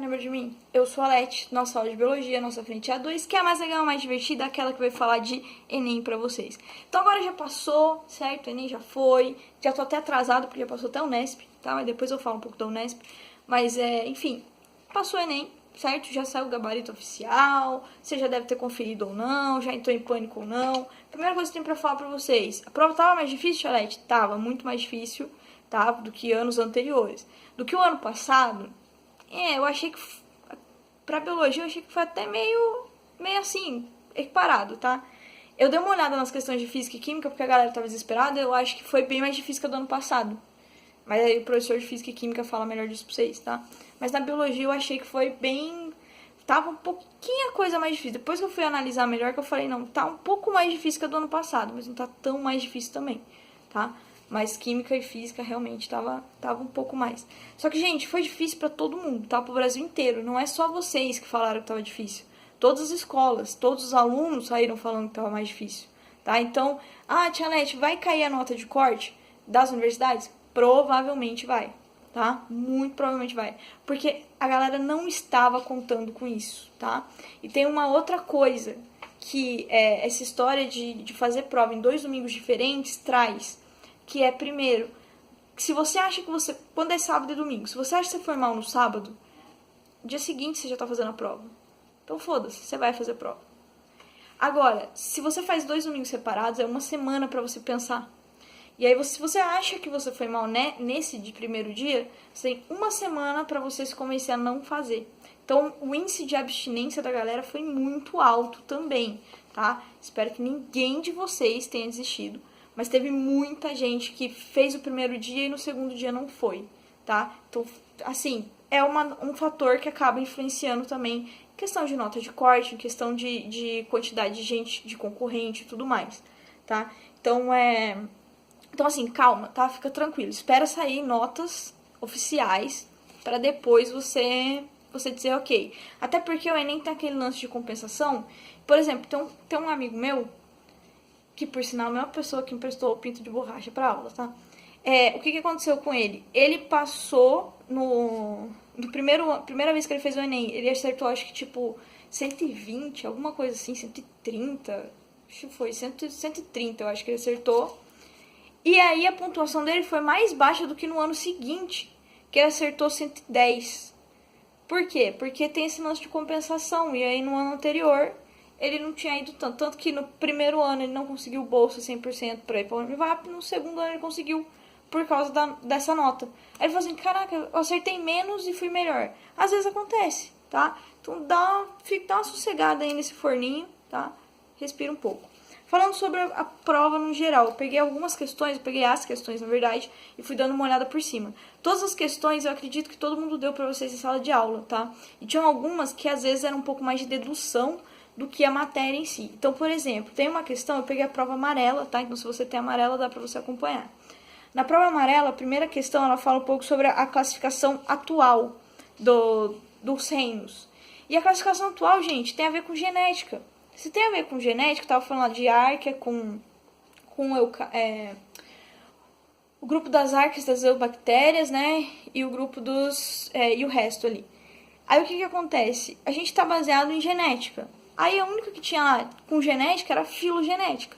lembra de mim? Eu sou a Leti, nossa aula de biologia, nossa frente A2, que é a mais legal, mais divertida, aquela que vai falar de Enem pra vocês. Então agora já passou, certo? O Enem já foi, já tô até atrasado porque já passou até o Unesp, tá? Mas depois eu falo um pouco da Unesp. Mas, enfim, passou o Enem, certo? Já saiu o gabarito oficial, você já deve ter conferido ou não, já entrou em pânico ou não. Primeira coisa que eu tenho pra falar pra vocês, a prova tava mais difícil, Leti? Tava muito mais difícil, tá? Do que anos anteriores. Do que o ano passado, eu achei que, pra biologia, eu achei que foi até meio assim, equiparado, tá? Eu dei uma olhada nas questões de física e química, porque a galera tava desesperada, eu acho que foi bem mais difícil que a do ano passado. Mas aí o professor de física e química fala melhor disso pra vocês, tá? Mas na biologia eu achei que foi bem... Tava um pouquinho a coisa mais difícil. Depois que eu fui analisar melhor, que eu falei, não, tá um pouco mais difícil que a do ano passado, mas não tá tão mais difícil também, tá? Mas química e física realmente tava um pouco mais. Só que, gente, foi difícil pra todo mundo, tá? Pro Brasil inteiro. Não é só vocês que falaram que tava difícil. Todas as escolas, todos os alunos saíram falando que tava mais difícil, tá? Então, tia Leti, vai cair a nota de corte das universidades? Provavelmente vai, tá? Muito provavelmente vai. Porque a galera não estava contando com isso, tá? E tem uma outra coisa que essa história de fazer prova em 2 domingos diferentes traz... Que é, primeiro, se você acha que você... Quando é sábado e domingo, se você acha que você foi mal no sábado, dia seguinte você já tá fazendo a prova. Então foda-se, você vai fazer a prova. Agora, se você faz 2 domingos separados, é 1 semana pra você pensar. E aí, se você acha que você foi mal nesse de primeiro dia, você tem 1 semana pra você se convencer a não fazer. Então, o índice de abstinência da galera foi muito alto também, tá? Espero que ninguém de vocês tenha desistido. Mas teve muita gente que fez o primeiro dia e no segundo dia não foi, tá? Então, assim, é um fator que acaba influenciando também em questão de nota de corte, em questão de quantidade de gente, de concorrente e tudo mais, tá? Então, assim, calma, tá? Fica tranquilo. Espera sair notas oficiais para depois você dizer ok. Até porque o Enem tem aquele lance de compensação. Por exemplo, tem um amigo meu, que por sinal é a mesma pessoa que emprestou o pinto de borracha pra aula, tá? O que aconteceu com ele? Ele passou primeira vez que ele fez o Enem, ele acertou acho que tipo 120, alguma coisa assim, 130, acho que foi 130, eu acho que ele acertou. E aí a pontuação dele foi mais baixa do que no ano seguinte, que ele acertou 110. Por quê? Porque tem esse lance de compensação, e aí no ano anterior ele não tinha ido tanto que no primeiro ano ele não conseguiu bolsa 100% para ir para o Univap, no segundo ano ele conseguiu por causa dessa nota. Aí ele falou assim, caraca, eu acertei menos e fui melhor. Às vezes acontece, tá? Então dá uma sossegada aí nesse forninho, tá? Respira um pouco. Falando sobre a prova no geral, eu peguei as questões, na verdade, e fui dando uma olhada por cima. Todas as questões eu acredito que todo mundo deu para vocês em sala de aula, tá? E tinham algumas que às vezes eram um pouco mais de dedução do que a matéria em si. Então, por exemplo, tem uma questão, eu peguei a prova amarela, tá? Então, se você tem amarela, dá pra você acompanhar. Na prova amarela, a primeira questão, ela fala um pouco sobre a classificação atual dos reinos. E a classificação atual, gente, tem a ver com genética. Se tem a ver com genética, eu tava falando lá de árquea o grupo das árqueas, das eubactérias, né? E o grupo e o resto ali. Aí, o que acontece? A gente tá baseado em genética. Aí a única que tinha lá com genética era filogenética,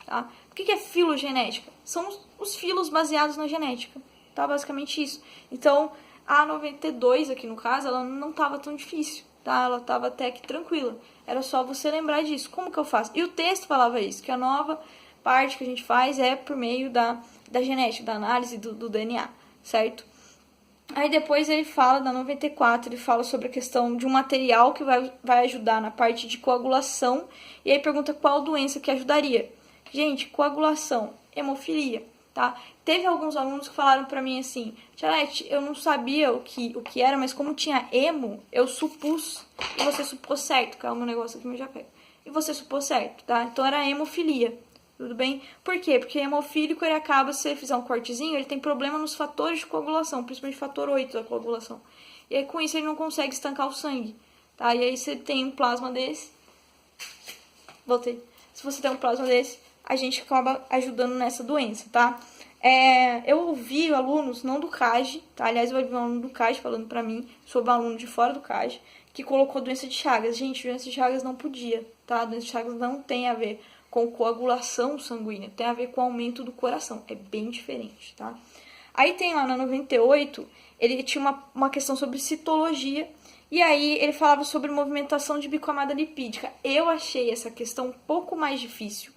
tá? O que é filogenética? São os filos baseados na genética, tá? Basicamente isso. Então, a 92 aqui no caso, ela não tava tão difícil, tá? Ela tava até que tranquila. Era só você lembrar disso. Como que eu faço? E o texto falava isso, que a nova parte que a gente faz é por meio da genética, da análise do DNA, certo? Aí depois ele fala, da 94, ele fala sobre a questão de um material que vai ajudar na parte de coagulação. E aí pergunta qual doença que ajudaria. Gente, coagulação, hemofilia, tá? Teve alguns alunos que falaram pra mim assim, Tia Leti, eu não sabia o que era, mas como tinha hemo, eu supus. E você supôs certo. Calma, o negócio aqui me já pega. E você supôs certo, tá? Então era hemofilia. Tudo bem? Por quê? Porque hemofílico, ele acaba, se você fizer um cortezinho, ele tem problema nos fatores de coagulação, principalmente fator 8 da coagulação. E aí, com isso, ele não consegue estancar o sangue, tá? E aí, você tem um plasma desse... Voltei. Se você tem um plasma desse, a gente acaba ajudando nessa doença, tá? Eu ouvi alunos, não do CAGE, tá? Aliás, eu ouvi um aluno do CAGE falando pra mim sobre um aluno de fora do CAGE, que colocou doença de Chagas. Gente, doença de Chagas não podia, tá? Doença de Chagas não tem a ver com coagulação sanguínea, tem a ver com aumento do coração. É bem diferente, tá? Aí tem lá na 98, ele tinha uma questão sobre citologia, e aí ele falava sobre movimentação de bicamada lipídica. Eu achei essa questão um pouco mais difícil.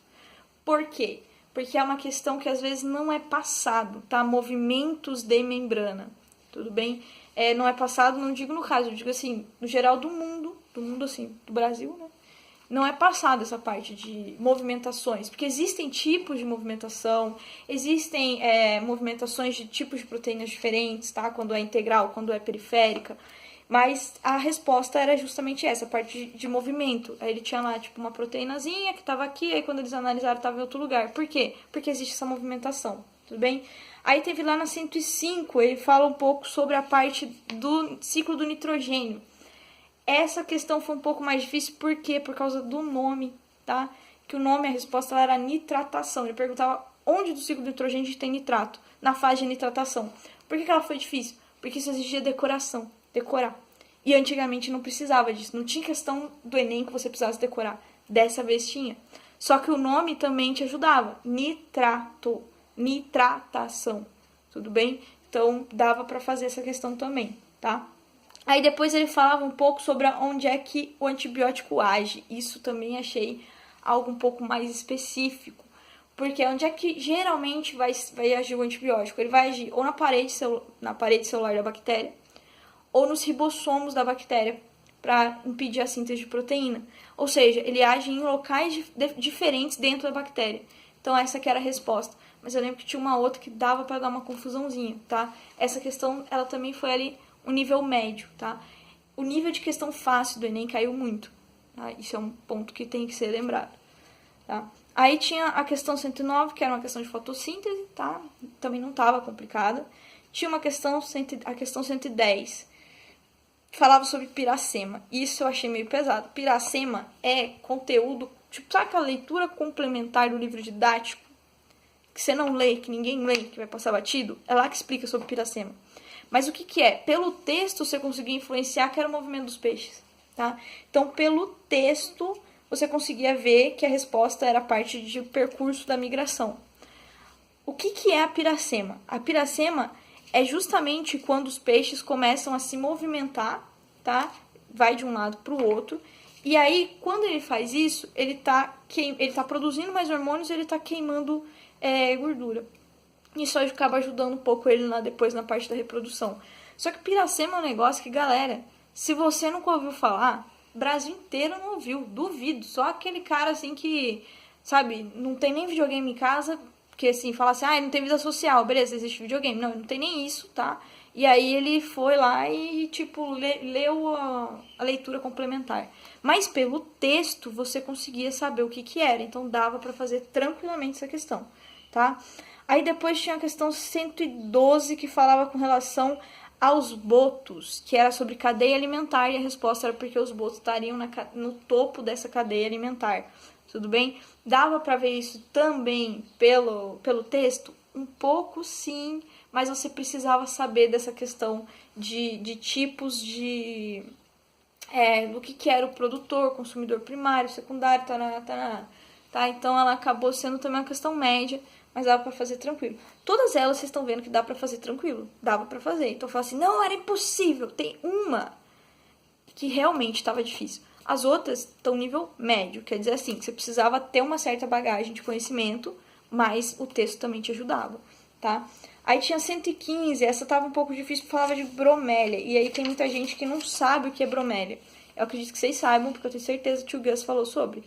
Por quê? Porque é uma questão que às vezes não é passado, tá? Movimentos de membrana, tudo bem? Não é passado, não digo no caso, eu digo assim, no geral do mundo assim, do Brasil, né? Não é passado essa parte de movimentações, porque existem tipos de movimentação, existem movimentações de tipos de proteínas diferentes, tá? Quando é integral, quando é periférica. Mas a resposta era justamente essa, a parte de movimento. Aí ele tinha lá, tipo, uma proteínazinha que estava aqui, aí quando eles analisaram estava em outro lugar. Por quê? Porque existe essa movimentação, tudo bem? Aí teve lá na 105, ele fala um pouco sobre a parte do ciclo do nitrogênio. Essa questão foi um pouco mais difícil, por quê? Por causa do nome, tá? Que o nome, a resposta era nitratação. Ele perguntava onde do ciclo do nitrogênio a gente tem nitrato, na fase de nitratação. Por que ela foi difícil? Porque isso exigia decoração. Decorar. E antigamente não precisava disso. Não tinha questão do Enem que você precisasse decorar. Dessa vez tinha. Só que o nome também te ajudava. Nitrato. Nitratação. Tudo bem? Então, dava para fazer essa questão também, tá? Aí depois ele falava um pouco sobre onde é que o antibiótico age. Isso também achei algo um pouco mais específico. Porque onde é que geralmente vai agir o antibiótico? Ele vai agir ou na parede celular da bactéria, ou nos ribossomos da bactéria, para impedir a síntese de proteína. Ou seja, ele age em locais diferentes dentro da bactéria. Então, essa aqui era a resposta. Mas eu lembro que tinha uma outra que dava para dar uma confusãozinha, tá? Essa questão, ela também foi ali um nível médio, tá? O nível de questão fácil do Enem caiu muito, tá? Isso é um ponto que tem que ser lembrado, tá? Aí tinha a questão 109, que era uma questão de fotossíntese, tá? Também não estava complicada. Tinha uma questão, a questão 110, falava sobre piracema. Isso eu achei meio pesado. Piracema é conteúdo, tipo, sabe aquela leitura complementar do livro didático? Que você não lê, que ninguém lê, que vai passar batido? É lá que explica sobre piracema. Mas o que é? Pelo texto você conseguia influenciar que era o movimento dos peixes, tá? Então, pelo texto, você conseguia ver que a resposta era parte de percurso da migração. O que é a piracema? A piracema é justamente quando os peixes começam a se movimentar, tá? Vai de um lado para o outro. E aí, quando ele faz isso, ele tá produzindo mais hormônios e ele tá queimando gordura. Isso acaba ajudando um pouco ele depois na parte da reprodução. Só que piracema é um negócio que, galera, se você nunca ouviu falar, o Brasil inteiro não ouviu, duvido. Só aquele cara assim que, sabe, não tem nem videogame em casa, porque assim, fala assim, não tem vida social, beleza, existe videogame. Não tem nem isso, tá? E aí ele foi lá e, tipo, leu a leitura complementar. Mas pelo texto você conseguia saber o que era, então dava pra fazer tranquilamente essa questão, tá? Aí depois tinha a questão 112, que falava com relação aos botos, que era sobre cadeia alimentar, e a resposta era porque os botos estariam no topo dessa cadeia alimentar. Tudo bem? Dava para ver isso também pelo texto? Um pouco sim, mas você precisava saber dessa questão de tipos do que era o produtor, consumidor primário, secundário, tá? Então ela acabou sendo também uma questão média, mas dava pra fazer tranquilo. Todas elas vocês estão vendo que dá pra fazer tranquilo. Dava pra fazer. Então eu falo assim, não, era impossível. Tem uma que realmente estava difícil. As outras estão nível médio, quer dizer assim, que você precisava ter uma certa bagagem de conhecimento, mas o texto também te ajudava, tá? Aí tinha 115, essa tava um pouco difícil, falava de bromélia. E aí tem muita gente que não sabe o que é bromélia. Eu acredito que vocês saibam, porque eu tenho certeza que o Gus falou sobre.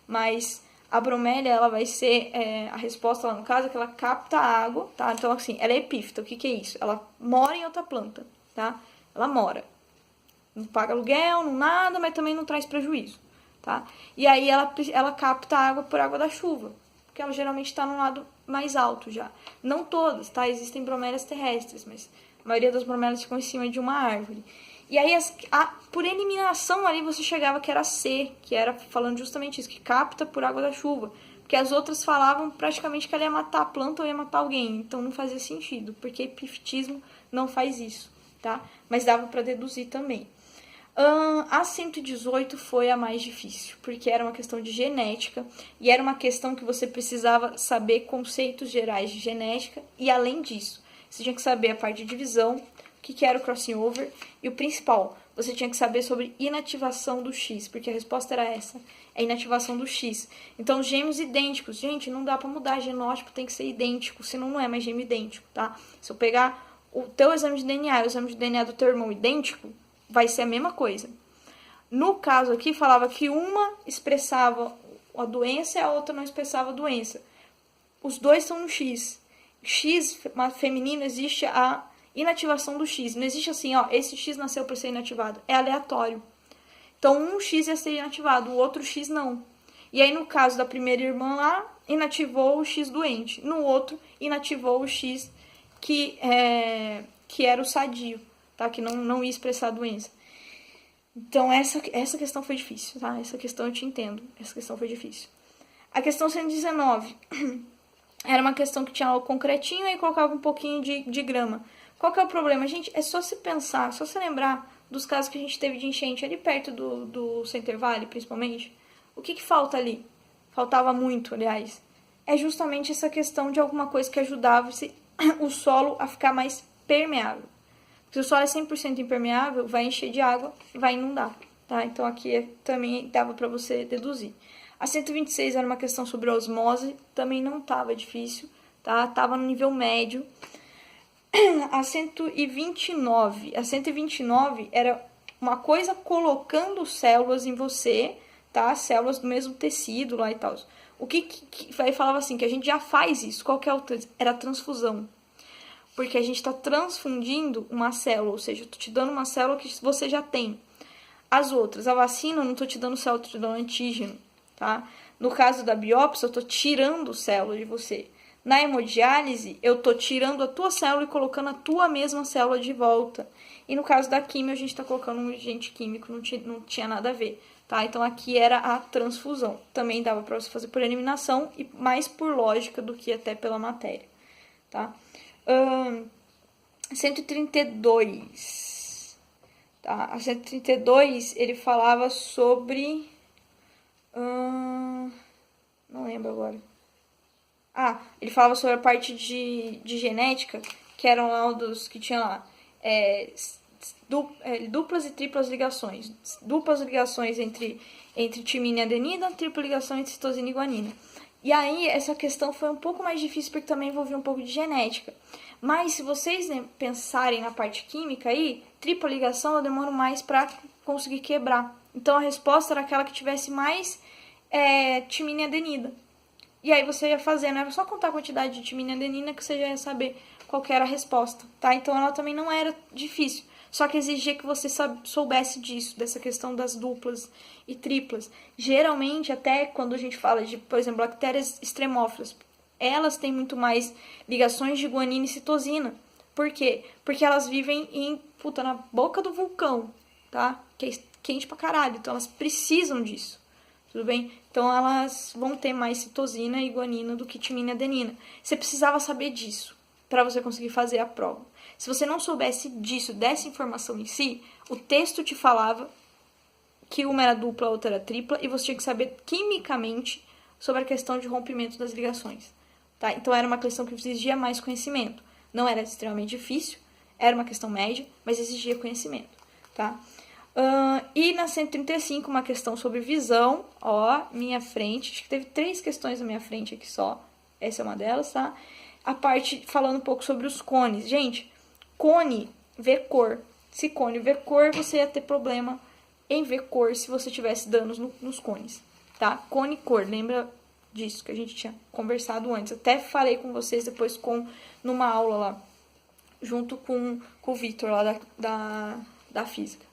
Mas a bromélia, ela vai ser, a resposta lá no caso, é que ela capta a água, tá? Então, assim, ela é epífita. O que é isso? Ela mora em outra planta, tá? Ela mora. Não paga aluguel, não nada, mas também não traz prejuízo, tá? E aí ela capta a água por água da chuva, porque ela geralmente está no lado mais alto já. Não todas, tá? Existem bromélias terrestres, mas a maioria das bromélias ficam em cima de uma árvore. E aí, por eliminação ali, você chegava que era C, que era falando justamente isso, que capta por água da chuva. porque as outras falavam praticamente que ela ia matar a planta ou ia matar alguém, então não fazia sentido, porque epifetismo não faz isso, tá? Mas dava para deduzir também. A 118 foi a mais difícil, porque era uma questão de genética, e era uma questão que você precisava saber conceitos gerais de genética, e além disso, você tinha que saber a parte de divisão, o que era o crossing over, e o principal, você tinha que saber sobre inativação do X, porque a resposta era essa, é inativação do X. Então, gêmeos idênticos, gente, não dá pra mudar, genótipo tem que ser idêntico, senão não é mais gêmeo idêntico, tá? Se eu pegar o teu exame de DNA e o exame de DNA do teu irmão idêntico, vai ser a mesma coisa. No caso aqui, falava que uma expressava a doença e a outra não expressava a doença. Os dois estão no X. X feminino existe a inativação do X. Não existe assim, ó, esse X nasceu para ser inativado. É aleatório. Então, um X ia ser inativado, o outro X não. E aí, no caso da primeira irmã lá, inativou o X doente. No outro, inativou o X que era o sadio, tá? Que não ia expressar a doença. Então, essa questão foi difícil, tá? Essa questão eu te entendo. Essa questão foi difícil. A questão 119 era uma questão que tinha o concretinho e colocava um pouquinho de grama. Qual que é o problema? Gente, é só se pensar, só se lembrar dos casos que a gente teve de enchente ali perto do Center Valley, principalmente. O que falta ali? Faltava muito, aliás. É justamente essa questão de alguma coisa que ajudava o solo a ficar mais permeável. Se o solo é 100% impermeável, vai encher de água, vai inundar, tá? Então aqui também dava para você deduzir. A 126 era uma questão sobre osmose, também não estava difícil, tá? Tava no nível médio. A 129 era uma coisa colocando células em você, tá? Células do mesmo tecido lá e tal. O que aí falava assim, que a gente já faz isso. Qual que é era a transfusão. Porque a gente está transfundindo uma célula, ou seja, eu tô te dando uma célula que você já tem. As outras, a vacina, eu não tô te dando célula, eu tô te dando antígeno, tá? No caso da biópsia, eu tô tirando célula de você. Na hemodiálise, eu tô tirando a tua célula e colocando a tua mesma célula de volta. E no caso da químio, a gente tá colocando um agente químico, não tinha nada a ver, tá? Então, aqui era a transfusão. Também dava para você fazer por eliminação e mais por lógica do que até pela matéria, tá? 132. Tá? A 132, ele falava sobre... não lembro agora. Ele falava sobre a parte de genética, que eram lá dos que tinha lá duplas e triplas ligações. Duplas ligações entre timina e adenina, tripla ligação entre citosina e guanina. E aí, essa questão foi um pouco mais difícil, porque também envolvia um pouco de genética. Mas, se vocês pensarem na parte química aí, tripla ligação eu demoro mais para conseguir quebrar. Então, a resposta era aquela que tivesse mais timina e adenina. E aí, você ia fazendo, era só contar a quantidade de timina e adenina que você já ia saber qual que era a resposta, tá? Então, ela também não era difícil. Só que exigia que você soubesse disso, dessa questão das duplas e triplas. Geralmente, até quando a gente fala de, por exemplo, bactérias extremófilas, elas têm muito mais ligações de guanina e citosina. Por quê? Porque elas vivem na boca do vulcão, tá? Que é quente pra caralho, então elas precisam disso. Tudo bem? Então, elas vão ter mais citosina e guanina do que timina e adenina. Você precisava saber disso para você conseguir fazer a prova. Se você não soubesse disso, dessa informação em si, o texto te falava que uma era dupla, a outra era tripla, e você tinha que saber quimicamente sobre a questão de rompimento das ligações. Tá? Então, era uma questão que exigia mais conhecimento. Não era extremamente difícil, era uma questão média, mas exigia conhecimento. Tá? E na 135, uma questão sobre visão, minha frente, acho que teve 3 questões na minha frente aqui só, essa é uma delas, tá? A parte falando um pouco sobre os cones. Gente, cone, ver cor. Se cone ver cor, você ia ter problema em ver cor se você tivesse danos nos cones, tá? Cone cor, lembra disso que a gente tinha conversado antes. Até falei com vocês depois numa aula lá, junto com o Vitor lá da física,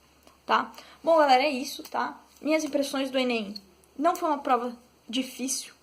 tá? Bom, galera, é isso, tá? Minhas impressões do Enem. Não foi uma prova difícil,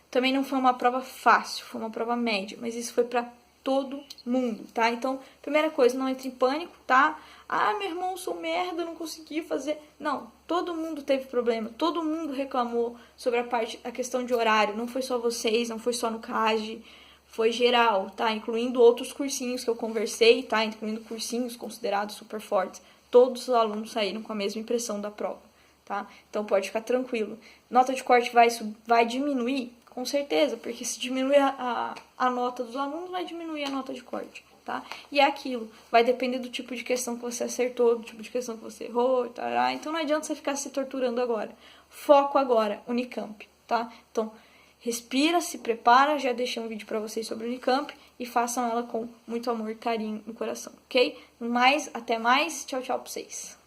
também não foi uma prova fácil, foi uma prova média, mas isso foi pra todo mundo, tá? Então, primeira coisa, não entre em pânico, tá? Ah, meu irmão, sou merda, não consegui fazer. Não, todo mundo teve problema, todo mundo reclamou sobre a questão de horário. Não foi só vocês, não foi só no CAGE, foi geral, tá? Incluindo outros cursinhos que eu conversei, tá? Incluindo cursinhos considerados super fortes. Todos os alunos saíram com a mesma impressão da prova, tá? Então pode ficar tranquilo. Nota de corte vai diminuir? Com certeza, porque se diminuir a nota dos alunos, vai diminuir a nota de corte, tá? E é aquilo, vai depender do tipo de questão que você acertou, do tipo de questão que você errou, tá? Então não adianta você ficar se torturando agora. Foco agora, Unicamp, tá? Então, respira, se prepara, já deixei um vídeo pra vocês sobre Unicamp e façam ela com muito amor e carinho no coração, ok? Até mais, tchau, tchau pra vocês.